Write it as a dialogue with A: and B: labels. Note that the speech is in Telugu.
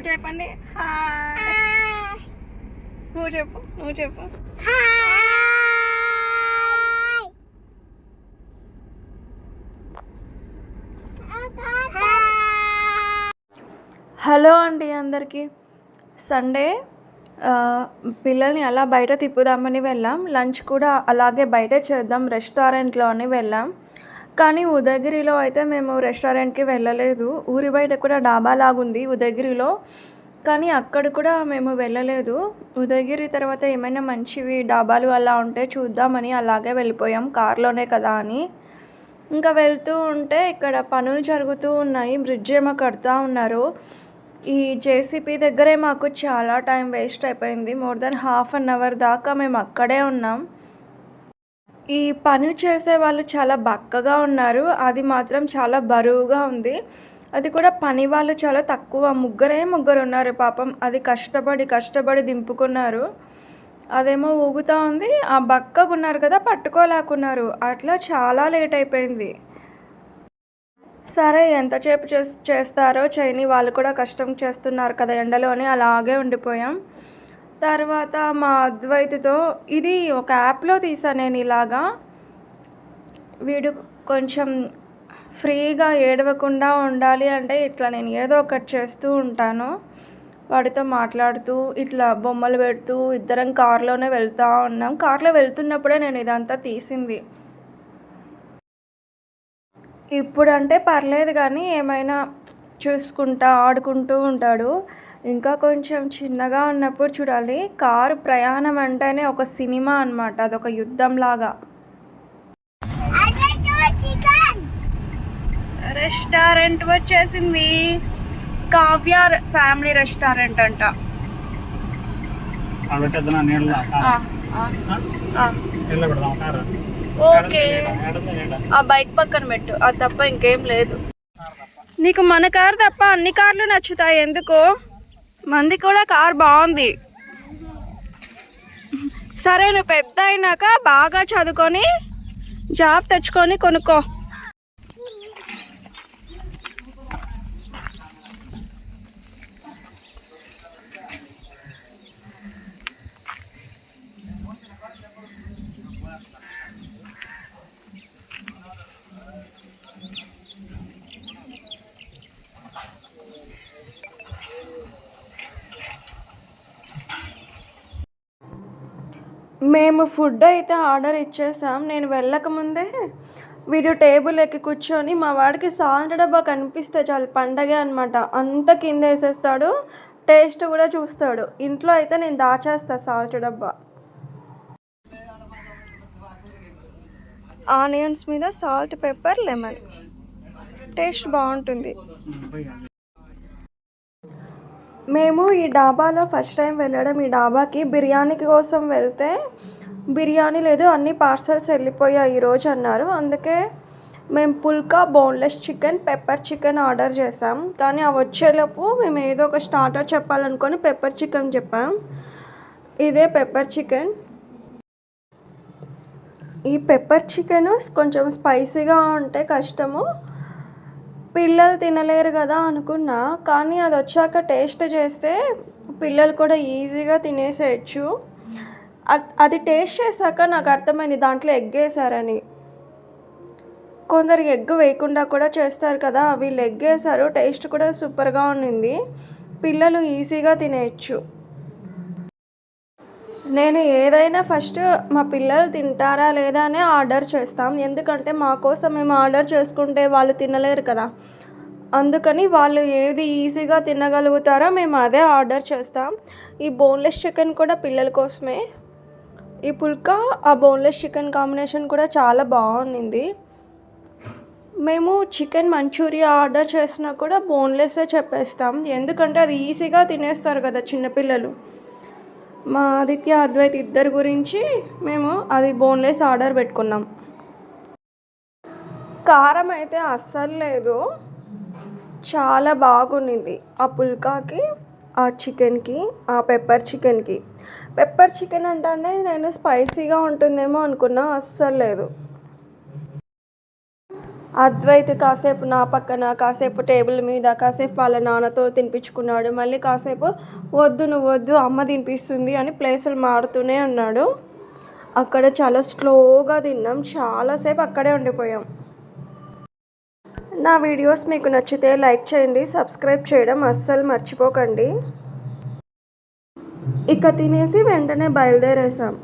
A: ఇప్పుడు చెప్పండి నువ్వు చెప్పు హలో అండి అందరికీ. సండే పిల్లల్ని అలా బయట తిప్పుదామని వెళ్ళాం. లంచ్ కూడా అలాగే బయట చేద్దాం రెస్టారెంట్లో అని వెళ్ళాం. కానీ ఉదయగిరిలో అయితే మేము రెస్టారెంట్కి వెళ్ళలేదు. ఊరి బయట కూడా డాబా లాగుంది ఉదయగిరిలో, కానీ అక్కడ కూడా మేము వెళ్ళలేదు. ఉదయగిరి తర్వాత ఏమైనా మంచివి డాబాలు అలా ఉంటే చూద్దామని అలాగే వెళ్ళిపోయాం, కార్లోనే కదా అని. ఇంకా వెళ్తూ ఉంటే ఇక్కడ పనులు జరుగుతూ ఉన్నాయి, బ్రిడ్జ్ ఏమో కడుతూ ఉన్నారు. ఈ జేసీపీ దగ్గరే మాకు చాలా టైం వేస్ట్ అయిపోయింది. More than half an hour దాకా మేము అక్కడే ఉన్నాం. ఈ పని చేసే వాళ్ళు చాలా బక్కగా ఉన్నారు, అది మాత్రం చాలా బరువుగా ఉంది. అది కూడా పని వాళ్ళు చాలా తక్కువ, ముగ్గురు ఉన్నారు పాపం. అది కష్టపడి దింపుకున్నారు. అదేమో ఊగుతూ ఉంది, ఆ బక్కగా ఉన్నారు కదా పట్టుకోలేకున్నారు. అట్లా చాలా లేట్ అయిపోయింది. సరే ఎంతసేపు చేస్తారో చేయని, వాళ్ళు కూడా కష్టం చేస్తున్నారు కదా ఎండలోని, అలాగే ఉండిపోయాం. తర్వాత మా అద్వైతితో ఇది ఒక యాప్లో తీసాను నేను ఇలాగా. వీడు కొంచెం ఫ్రీగా ఏడవకుండా ఉండాలి అంటే ఇట్లా నేను ఏదో ఒకటి చేస్తూ ఉంటాను. వాడితో మాట్లాడుతూ ఇట్లా బొమ్మలు పెడుతూ ఇద్దరం కార్లోనే వెళ్తూ ఉన్నాం. కార్లో వెళ్తున్నప్పుడే నేను ఇదంతా తీసింది. ఇప్పుడంటే పర్లేదు, కానీ ఏమైనా చూసుకుంటా ఆడుకుంటూ ఉంటాడు. ఇంకా కొంచెం చిన్నగా ఉన్నప్పుడు చూడాలి. కారు ప్రయాణం అంటేనే ఒక సినిమా అన్నమాట, అదొక యుద్ధంలాగా. రెస్టారెంట్ వచ్చేసింది, కావ్య ఫ్యామిలీ రెస్టారెంట్ అంట. ఓకే, ఆ బైక్ పక్కన పెట్టు, అది తప్ప ఇంకేం లేదు. నీకు మన కారు తప్ప అన్ని కార్లు నచ్చుతాయి ఎందుకో? మంది కూడా కార్ బాగుంది. సరే, నువ్వు పెద్ద అయినాక బాగా చదువుకొని జాబ్ తెచ్చుకొని కొనుక్కో. మేము ఫుడ్ అయితే ఆర్డర్ ఇచ్చేసాం. నేను వెళ్ళకముందే వీడు టేబుల్ ఎక్కి కూర్చొని, మా వాడికి సాల్ట్ డబ్బా కనిపిస్తే చాలు పండగే అనమాట, అంత కింద వేసేస్తాడు. టేస్ట్ కూడా చూస్తాడు. ఇంట్లో అయితే నేను దాచేస్తా సాల్ట్ డబ్బా. ఆనియన్స్ మీద సాల్ట్, పెప్పర్, లెమన్, టేస్ట్ బాగుంటుంది. మేము ఈ డాబాలో ఫస్ట్ టైం వెళ్ళడం, ఈ డాబాకి బిర్యానీ కోసం వెళ్తే బిర్యానీ లేదు, అన్ని పార్సల్స్ వెళ్ళిపోయాయి ఈరోజు అన్నారు. అందుకే మేము phulka, boneless chicken, pepper chicken order చేసాం. కానీ అవి వచ్చేలోపు మేము ఏదో ఒక స్టార్టర్ చెప్పాలనుకొని పెప్పర్ చికెన్ చెప్పాం. ఇదే పెప్పర్ చికెన్. ఈ పెప్పర్ చికెన్ కొంచెం స్పైసీగా ఉంటే కష్టము, పిల్లలు తినలేరు కదా అనుకున్నా. కానీ అది వచ్చాక టేస్ట్ చేస్తే పిల్లలు కూడా ఈజీగా తినేసేయచ్చు. అది టేస్ట్ చేశాక నాకు అర్థమైంది దాంట్లో ఎగ్ వేసారని. కొందరికి ఎగ్ వేయకుండా కూడా చేస్తారు కదా, వీళ్ళు ఎగ్ వేసారు. టేస్ట్ కూడా సూపర్గా ఉండింది, పిల్లలు ఈజీగా తినేయచ్చు. నేను ఏదైనా ఫస్ట్ మా పిల్లలు తింటారా లేదా అని ఆర్డర్ చేస్తాం. ఎందుకంటే మా కోసం మేము ఆర్డర్ చేసుకుంటే వాళ్ళు తినలేరు కదా, అందుకని వాళ్ళు ఏది ఈజీగా తినగలుగుతారో మేము అదే ఆర్డర్ చేస్తాం. ఈ బోన్లెస్ చికెన్ కూడా పిల్లల కోసమే. ఈ పుల్కా, ఆ బోన్లెస్ చికెన్ కాంబినేషన్ కూడా చాలా బాగుంది. మేము చికెన్ మంచూరియా ఆర్డర్ చేసినా కూడా బోన్లెస్సే చెప్పేస్తాం, ఎందుకంటే అది ఈజీగా తినేస్తారు కదా చిన్నపిల్లలు. మా ఆదిత్య, అద్వైత్ ఇద్దరు గురించి మేము అది బోన్లెస్ ఆర్డర్ పెట్టుకున్నాం. కారం అయితే అస్సలు లేదు, చాలా బాగుంది. ఆ పుల్కాకి, ఆ చికెన్కి, ఆ పెప్పర్ చికెన్కి. పెప్పర్ చికెన్ అంటే నేను స్పైసీగా ఉంటుందేమో అనుకున్నా, అస్సలు లేదు. అద్వైత్ కాసేపు నా పక్కన, కాసేపు టేబుల్ మీద, కాసేపు వాళ్ళ నాన్నతో తినిపించుకున్నాడు. మళ్ళీ కాసేపు వద్దు నువ్వు వద్దు అమ్మ తినిపిస్తుంది అని ప్లేసులు మారుతూనే ఉన్నాడు. అక్కడ చాలా స్లోగా తిన్నాం, చాలాసేపు అక్కడే ఉండిపోయాం. నా వీడియోస్ మీకు నచ్చితే లైక్ చేయండి, సబ్స్క్రైబ్ చేయడం అస్సలు మర్చిపోకండి. ఇక తినేసి వెంటనే బయలుదేరేసాం.